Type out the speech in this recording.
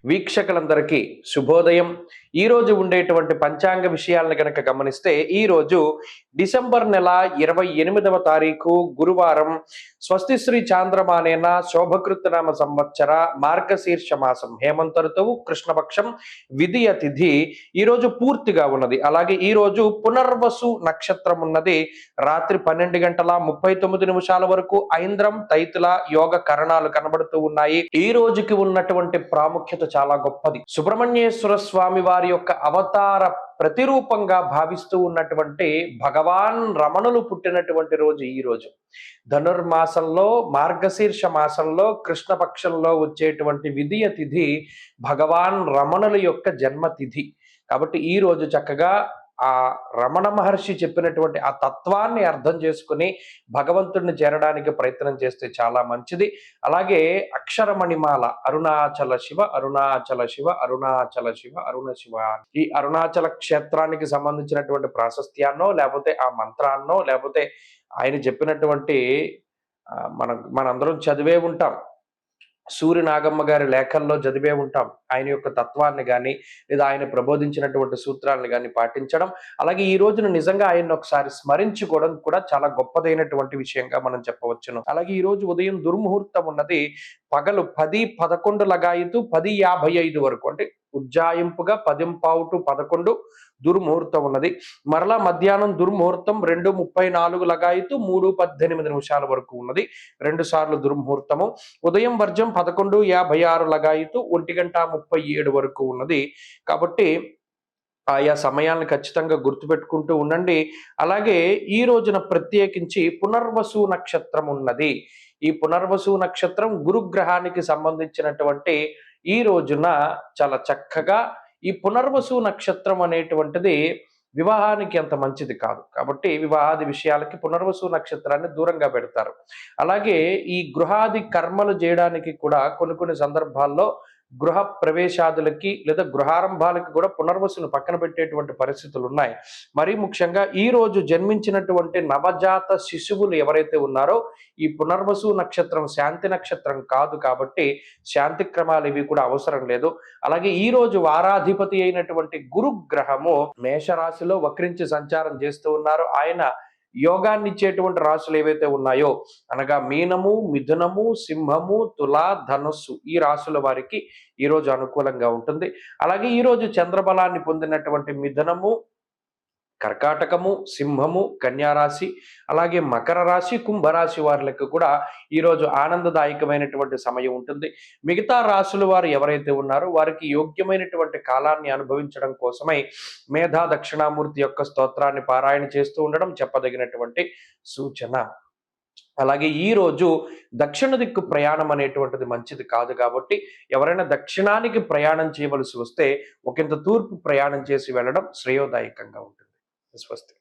వీక్షకులందరికీ శుభోదయం. ఈరోజు ఉండేటువంటి పంచాంగ విషయాలను గనక గమనిస్తే ఈరోజు డిసెంబర్ నెల 28వ తారీఖు గురువారం స్వస్తి శ్రీ చాంద్రమానేన శోభకృతనామ సంవత్సర మార్గశీర్ష మాసం హేమంత ఋతువు కృష్ణపక్షం విధియ తిథి ఈరోజు పూర్తిగా ఉన్నది. అలాగే ఈరోజు పునర్వసు నక్షత్రం ఉన్నది. రాత్రి 12:39 వరకు ఐంద్రం తైతుల యోగ కరణాలు కనబడుతూ ఉన్నాయి. ఈ రోజుకి ఉన్నటువంటి ప్రాముఖ్యత చాలా గొప్పది. సుబ్రహ్మణ్యేశ్వర స్వామి వారి యొక్క అవతార ప్రతిరూపంగా భావిస్తూ ఉన్నటువంటి భగవాన్ రమణులు పుట్టినటువంటి రోజు ఈ రోజు. ధనుర్మాసంలో మార్గశీర్ష మాసంలో కృష్ణపక్షంలో వచ్చేటువంటి విధియ తిథి భగవాన్ రమణుల యొక్క జన్మతిథి. కాబట్టి ఈ రోజు చక్కగా ఆ రమణ మహర్షి చెప్పినటువంటి ఆ తత్వాన్ని అర్థం చేసుకుని భగవంతుడిని చేరడానికి ప్రయత్నం చేస్తే చాలా మంచిది. అలాగే అక్షరమణిమాల అరుణాచల శివ అరుణాచల శివ అరుణాచల శివ అరుణ శివ, ఈ అరుణాచల క్షేత్రానికి సంబంధించినటువంటి ప్రాశస్త్యాన్నో లేకపోతే ఆ మంత్రాన్నో లేకపోతే ఆయన చెప్పినటువంటి మనందరం చదివే ఉంటాం. సూర్య నాగమ్మ గారి లేఖల్లో చదివే ఉంటాం. ఆయన యొక్క తత్వాన్ని కానీ లేదా ఆయన ప్రబోధించినటువంటి సూత్రాలను కానీ పాటించడం, అలాగే ఈ రోజున నిజంగా ఆయన్ని ఒకసారి స్మరించుకోవడం కూడా చాలా గొప్పదైనటువంటి విషయంగా మనం చెప్పవచ్చును. అలాగే ఈ రోజు ఉదయం దుర్ముహూర్తం ఉన్నది. పగలు 10:11 లగాయితూ 10:55 వరకు, అంటే ఉజ్జాయింపుగా 10:15-11 దుర్ముహూర్తం ఉన్నది. మరలా మధ్యాహ్నం దుర్ముహూర్తం 2:34 లగాయితూ 3:18 వరకు ఉన్నది. 2 సార్లు దుర్ముహూర్తము. ఉదయం వర్జం 11:56 లగాయితూ 1:37 వరకు ఉన్నది. కాబట్టి ఆయా సమయాలను ఖచ్చితంగా గుర్తుపెట్టుకుంటూ ఉండండి. అలాగే ఈ రోజున ప్రత్యేకించి పునర్వసు నక్షత్రం ఉన్నది. ఈ పునర్వసు నక్షత్రం గురుగ్రహానికి సంబంధించినటువంటి ఈ రోజున చాలా చక్కగా ఈ పునర్వసు నక్షత్రం అనేటువంటిది వివాహానికి అంత మంచిది కాదు. కాబట్టి వివాహాది విషయాలకి పునర్వసు నక్షత్రాన్ని దూరంగా పెడతారు. అలాగే ఈ గృహాది కర్మలు చేయడానికి కూడా కొన్ని సందర్భాల్లో గృహ ప్రవేశాదులకి లేదా గృహారంభాలకి కూడా పునర్వసును పక్కన పెట్టేటువంటి పరిస్థితులు ఉన్నాయి. మరీ ముఖ్యంగా ఈ రోజు జన్మించినటువంటి నవజాత శిశువులు ఎవరైతే ఉన్నారో ఈ పునర్వసు నక్షత్రం శాంతి నక్షత్రం కాదు. కాబట్టి శాంతి క్రమాలు ఇవి కూడా అవసరం లేదు. అలాగే ఈ రోజు వారాధిపతి అయినటువంటి గురుగ్రహము మేషరాశిలో వక్రించి సంచారం చేస్తూ ఉన్నారు. ఆయన యోగాన్ని ఇచ్చేటువంటి రాశులు ఏవైతే ఉన్నాయో అనగా మీనము, మిథునము, సింహము, తుల, ధనుస్సు ఈ రాశుల వారికి ఈరోజు అనుకూలంగా ఉంటుంది. అలాగే ఈరోజు చంద్రబలాన్ని పొందినటువంటి మిథునము, కర్కాటకము, సింహము, కన్యారాశి, అలాగే మకర రాశి, కుంభరాశి వారికి కూడా ఈరోజు ఆనందదాయకమైనటువంటి సమయం ఉంటుంది. మిగతా రాశుల వారు ఎవరైతే ఉన్నారో వారికి యోగ్యమైనటువంటి కాలాన్ని అనుభవించడం కోసమై మేధా దక్షిణామూర్తి యొక్క స్తోత్రాన్ని పారాయణ చేస్తూ ఉండడం చెప్పదగినటువంటి సూచన. అలాగే ఈ రోజు దక్షిణ దిక్కు ప్రయాణం అనేటువంటిది మంచిది కాదు. కాబట్టి ఎవరైనా దక్షిణానికి ప్రయాణం చేయవలసి వస్తే ఒకంత తూర్పు ప్రయాణం చేసి వెళ్ళడం శ్రేయోదాయకంగా ఉంటుంది. స్వస్తి.